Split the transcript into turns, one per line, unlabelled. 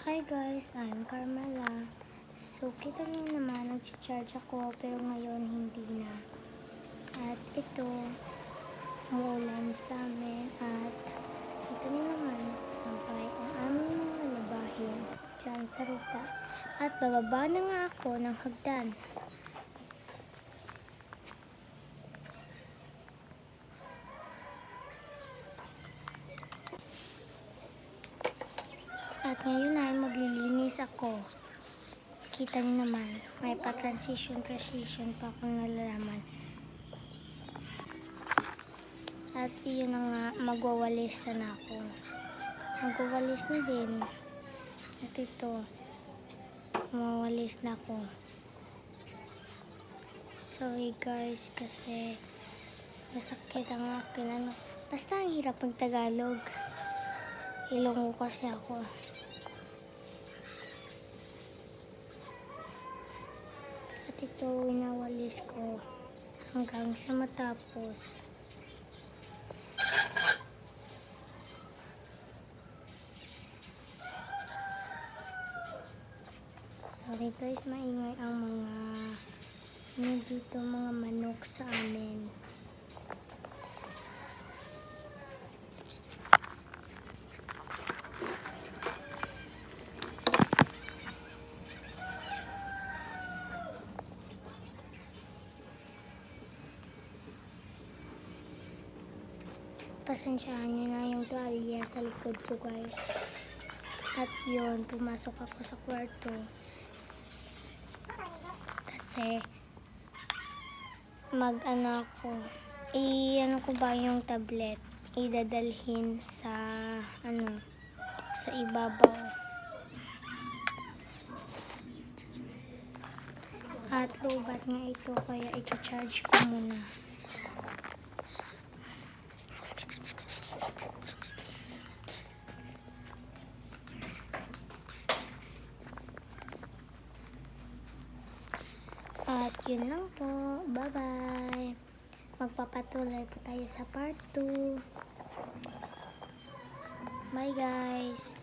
Hi guys, I'm Carmela. So, kita niyo naman, nag-charge ako pero ngayon hindi na. At ito, umuulan sa amin at kita niyo naman, sampay ang aming mga labahin dyan sa ruta. At bababa na nga ako ng hagdan. At ngayon ay maglilinis ako. Kita niyo naman, may pa-transition pa akong nalalaman. At iyon na nga, magwawalis na ako. Magwawalis na din. At ito, mawawalis na ako. Sorry guys, kasi masakit ang akin. Basta ang hirap ng Tagalog. Ilonggo kasi ako. At ito, winawalis ko hanggang sa matapos. Sorry guys, maingay ang dito mga manok sa amin. Pasensyahan niyo na yung tuwalya sa likod ko guys. At yun, pumasok ako sa kwarto. Kasi ako, ko ba yung tablet, idadalhin sa sa ibabaw. At lobat nga ito, kaya i-charge ko muna. At yun lang po. Bye-bye. Magpapatuloy po tayo sa part 2. Bye guys.